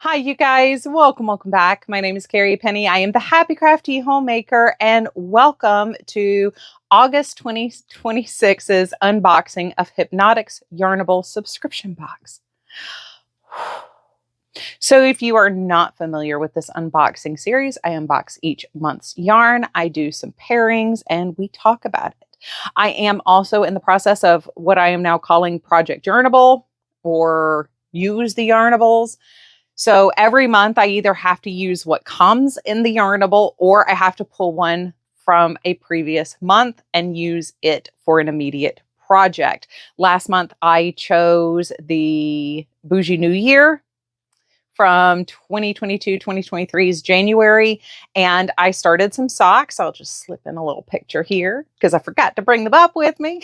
Hi, you guys. Welcome back. My name is Carrie Penny. I am the Happy Crafty Homemaker, and welcome to August 2026's unboxing of Hypnotic's Yarnable subscription box. So if you are not familiar with this unboxing series, I unbox each month's yarn. I do some pairings and we talk about it. I am also in the process of what I am now calling Project Yarnable or Use the Yarnables. So every month I either have to use what comes in the Yarnable or I have to pull one from a previous month and use it for an immediate project. Last month I chose the Bougie New Year from 2022-2023's January, and I started some socks. I'll just slip in a little picture here because I forgot to bring them up with me.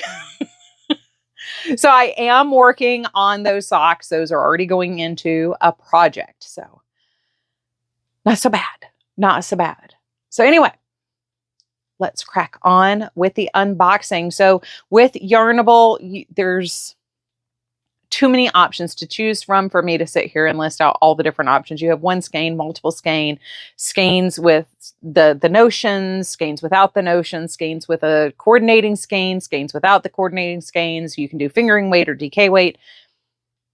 So I am working on those socks. Those are already going into a project. So not so bad. Not so bad. So anyway, let's crack on with the unboxing. So with Yarnable, there's too many options to choose from for me to sit here and list out all the different options. You have one skein, multiple skeins with the notions, skeins without the notions, skeins with a coordinating skein, skeins without the coordinating skeins. You can do fingering weight or DK weight.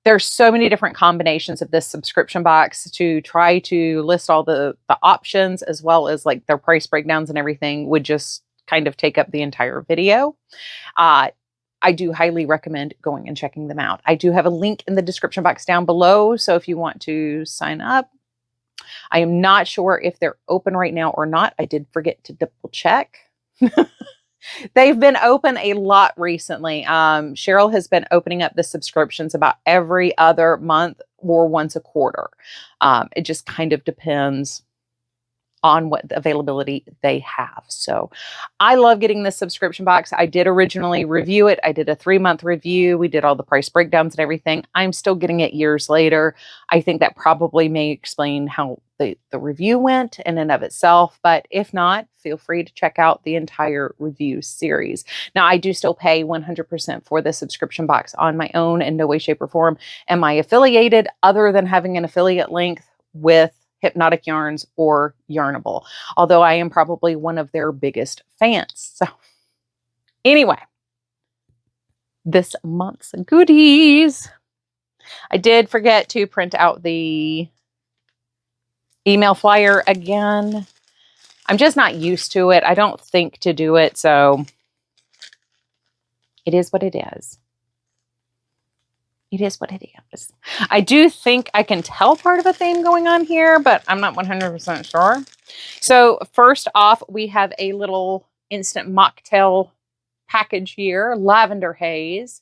There's so many different combinations of this subscription box to try to list all the options, as well as like their price breakdowns and everything would just kind of take up the entire video. I do highly recommend going and checking them out. I do have a link in the description box down below. So if you want to sign up, I am not sure if they're open right now or not. I did forget to double check. They've been open a lot recently. Cheryl has been opening up the subscriptions about every other month or once a quarter. It just kind of depends on what availability they have. So I love getting this subscription box. I did originally review it. I did a 3-month review. We did all the price breakdowns and everything. I'm still getting it years later. I think that probably may explain how the review went in and of itself. But if not, feel free to check out the entire review series. Now, I do still pay 100% for the subscription box on my own. In no way, shape, or form am I affiliated, other than having an affiliate link with Hypnotic Yarns or Yarnable, although I am probably one of their biggest fans. So anyway, this month's goodies. I did forget to print out the email flyer again. I'm just not used to it. I don't think to do it, so it is what it is. It is what it is. I do think I can tell part of a theme going on here, but I'm not 100% sure. So first off, we have a little instant mocktail package here, lavender haze,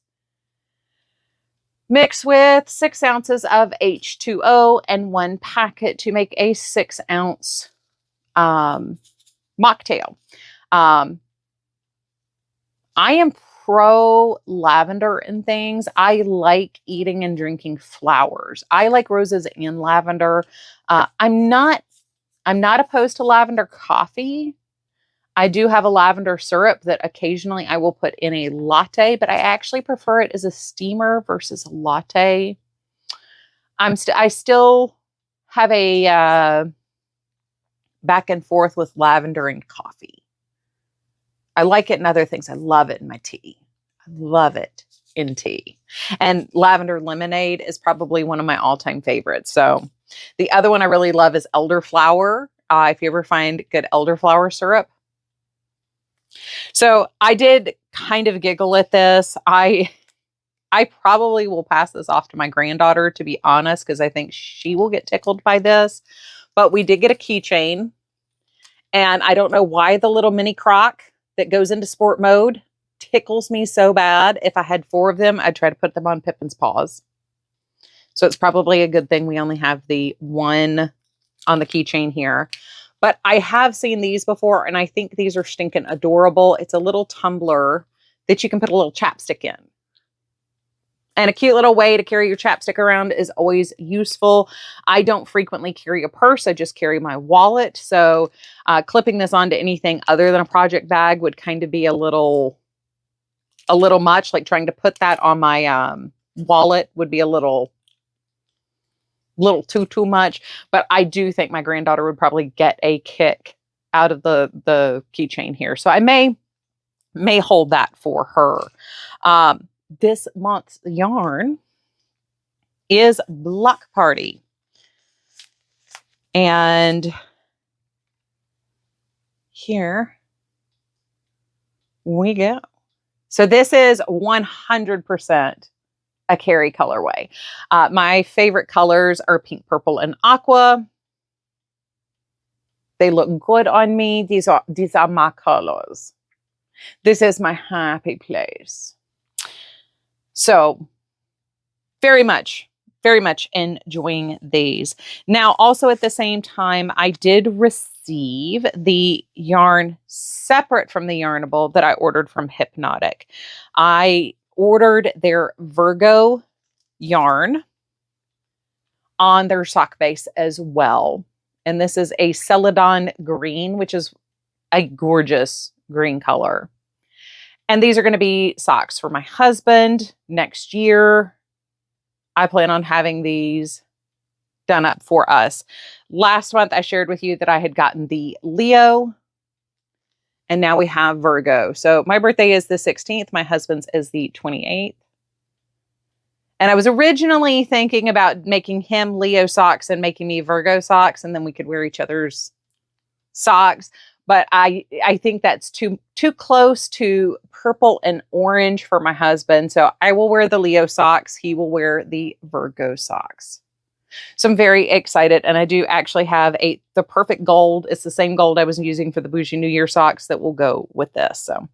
mixed with 6 ounces of H2O and 1 packet to make a 6-ounce mocktail. I am pro lavender and things. I like eating and drinking flowers. I like roses and lavender. I'm not opposed to lavender coffee. I do have a lavender syrup that occasionally I will put in a latte, but I actually prefer it as a steamer versus a latte. I still have a back and forth with lavender and coffee. I like it in other things. I love it in my tea. I love it in tea. And lavender lemonade is probably one of my all-time favorites. So the other one I really love is elderflower. If you ever find good elderflower syrup. So I did kind of giggle at this. I probably will pass this off to my granddaughter, to be honest, because I think she will get tickled by this. But we did get a keychain. And I don't know why the little mini croc that goes into sport mode tickles me so bad. If I had 4 of them, I'd try to put them on Pippin's paws. So it's probably a good thing we only have the one on the keychain here. But I have seen these before, and I think these are stinking adorable. It's a little tumbler that you can put a little chapstick in. And a cute little way to carry your chapstick around is always useful. I don't frequently carry a purse. I just carry my wallet. So clipping this onto anything other than a project bag would kind of be a little much. Like trying to put that on my wallet would be a little little too much, but I do think my granddaughter would probably get a kick out of the keychain here. So I may hold that for her. This month's yarn is Block Party. And here we go. So this is 100% a Carrie colorway. My favorite colors are pink, purple, and aqua. They look good on me. These are my colors. This is my happy place. So very much enjoying these. Now, also at the same time, I did receive the yarn separate from the Yarnable that I ordered from Hypnotic. I ordered their Virgo yarn on their sock base as well. And this is a Celadon green, which is a gorgeous green color. And these are going to be socks for my husband next year. I plan on having these done up for us. Last month, I shared with you that I had gotten the Leo, and now we have Virgo. So my birthday is the 16th. My husband's is the 28th. And I was originally thinking about making him Leo socks and making me Virgo socks, and then we could wear each other's socks. But I think that's too close to purple and orange for my husband. So I will wear the Leo socks. He will wear the Virgo socks. So I'm very excited. And I do actually have the perfect gold. It's the same gold I was using for the Bougie New Year socks that will go with this. So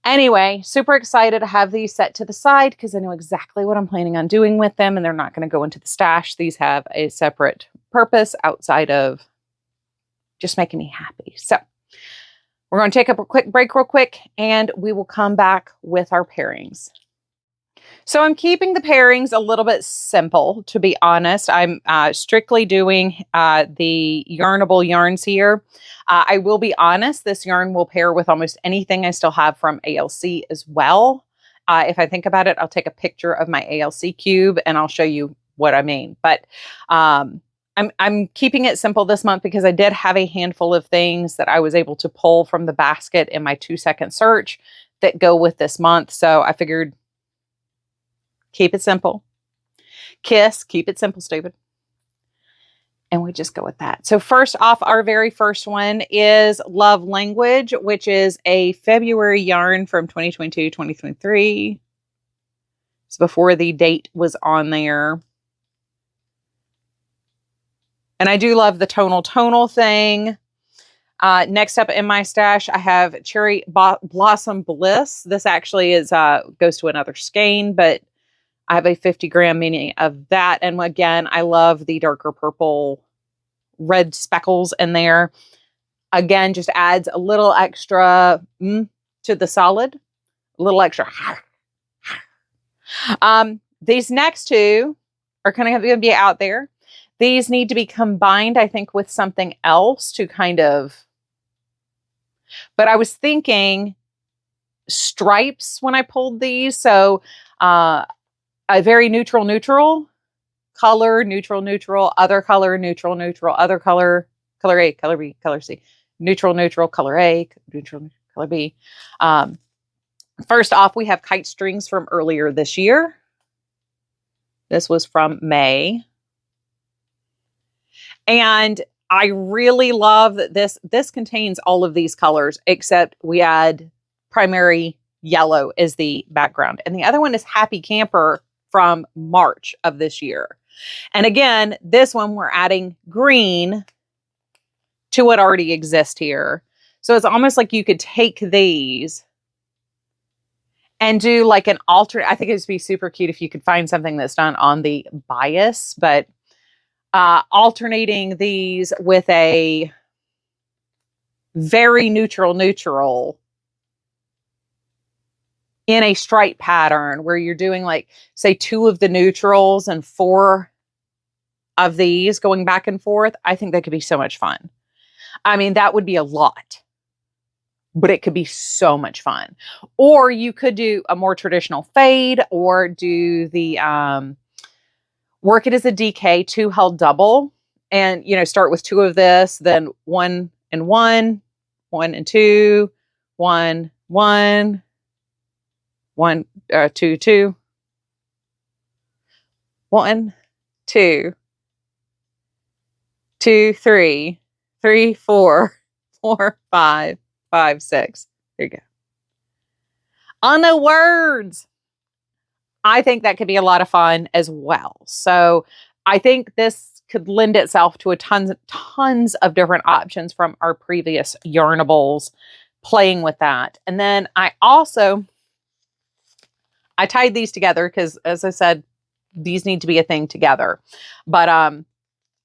anyway, super excited to have these set to the side because I know exactly what I'm planning on doing with them, and they're not going to go into the stash. These have a separate purpose outside of just making me happy. So we're going to take up a quick break real quick, and we will come back with our pairings. So I'm keeping the pairings a little bit simple, to be honest. I'm strictly doing the Yarnable yarns here. I will be honest, this yarn will pair with almost anything I still have from ALC as well. If I think about it, I'll take a picture of my ALC cube and I'll show you what I mean. But I'm keeping it simple this month because I did have a handful of things that I was able to pull from the basket in my 2-second search that go with this month. So I figured, keep it simple. Keep it simple, stupid. And we just go with that. So first off, our very first one is Love Language, which is a February yarn from 2022, 2023. It's before the date was on there. And I do love the tonal thing. Next up in my stash, I have Cherry Blossom Bliss. This actually is goes to another skein, but I have a 50-gram mini of that. And again, I love the darker purple red speckles in there. Again, just adds a little extra to the solid. A little extra. These next two are kind of going to be out there. These need to be combined, I think, with something else to kind of... But I was thinking stripes when I pulled these. So a very neutral color, neutral, other color, neutral, other color A, color B, color C, neutral, color A, neutral, color B. First off, we have Kite Strings from earlier this year. This was from May. And I really love that this contains all of these colors, except we add primary yellow as the background. And the other one is Happy Camper from March of this year. And again, this one we're adding green to what already exists here. So it's almost like you could take these and do like an alternate. I think it would be super cute if you could find something that's done on the bias, but alternating these with a very neutral in a stripe pattern where you're doing like, say, 2 of the neutrals and 4 of these going back and forth. I think that could be so much fun. I mean, that would be a lot, but it could be so much fun. Or you could do a more traditional fade or do the, work it as a DK, 2 held double, and, you know, start with 2 of this, then 1 and 1, 1 and 2, 1, 1, 1, 2, 2, 1, 2, 2, 3, 3, 4, 4, 5, 5, 6. There you go. On the words. I think that could be a lot of fun as well. So I think this could lend itself to a tons of different options from our previous Yarnables, playing with that. And then I tied these together because, as I said, these need to be a thing together. But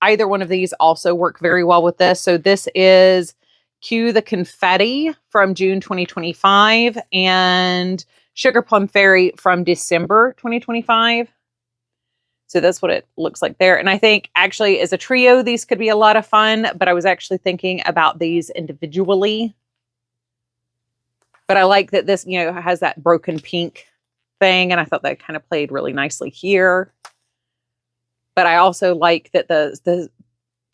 either one of these also work very well with this. So this is Cue the Confetti from June 2025 and Sugar Plum Fairy from December 2025. So that's what it looks like there. And I think actually as a trio, these could be a lot of fun, but I was actually thinking about these individually. But I like that this, you know, has that broken pink thing. And I thought that kind of played really nicely here. But I also like that the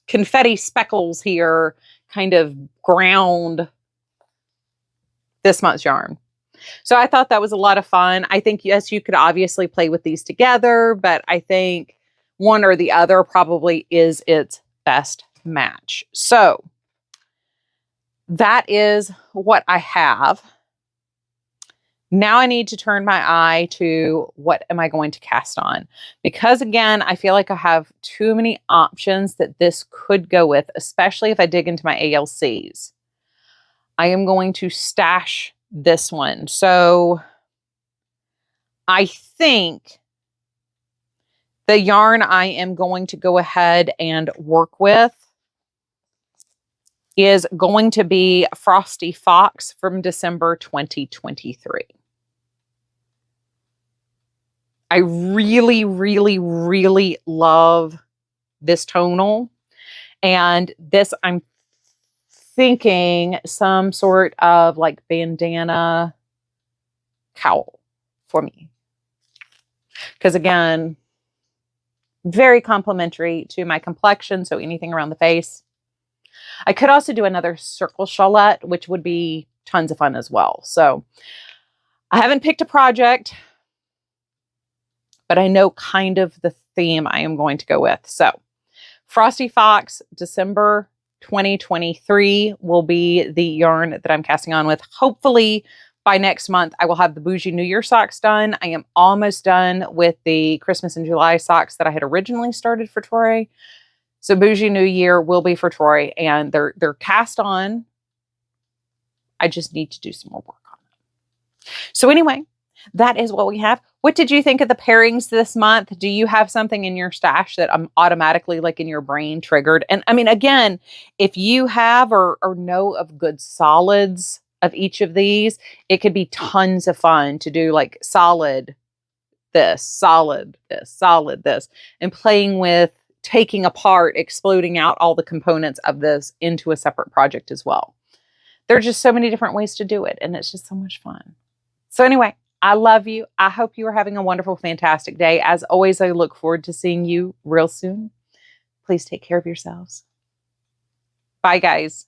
confetti speckles here kind of ground this month's yarn. So I thought that was a lot of fun. I think, yes, you could obviously play with these together, but I think one or the other probably is its best match. So that is what I have. Now I need to turn my eye to what am I going to cast on? Because again, I feel like I have too many options that this could go with, especially if I dig into my ALCs. I am going to stash this one. So I think the yarn I am going to go ahead and work with is going to be Frosty Fox from December 2023. I really, really, really love this tonal. And this, I'm thinking some sort of like bandana cowl for me. Because again, very complimentary to my complexion. So anything around the face. I could also do another circle shawlette, which would be tons of fun as well. So I haven't picked a project, but I know kind of the theme I am going to go with. So Frosty Fox, December 2023 will be the yarn that I'm casting on with. Hopefully by next month, I will have the Bougie New Year socks done. I am almost done with the Christmas and July socks that I had originally started for Troy. So Bougie New Year will be for Troy, and they're cast on. I just need to do some more work on them. So anyway, that is what we have. What did you think of the pairings this month? Do you have something in your stash that I'm automatically like in your brain triggered? And I mean, again, if you have or know of good solids of each of these, it could be tons of fun to do like solid this, solid this, solid this, and playing with taking apart, exploding out all the components of this into a separate project as well. There are just so many different ways to do it, and it's just so much fun. So anyway, I love you. I hope you are having a wonderful, fantastic day. As always, I look forward to seeing you real soon. Please take care of yourselves. Bye, guys.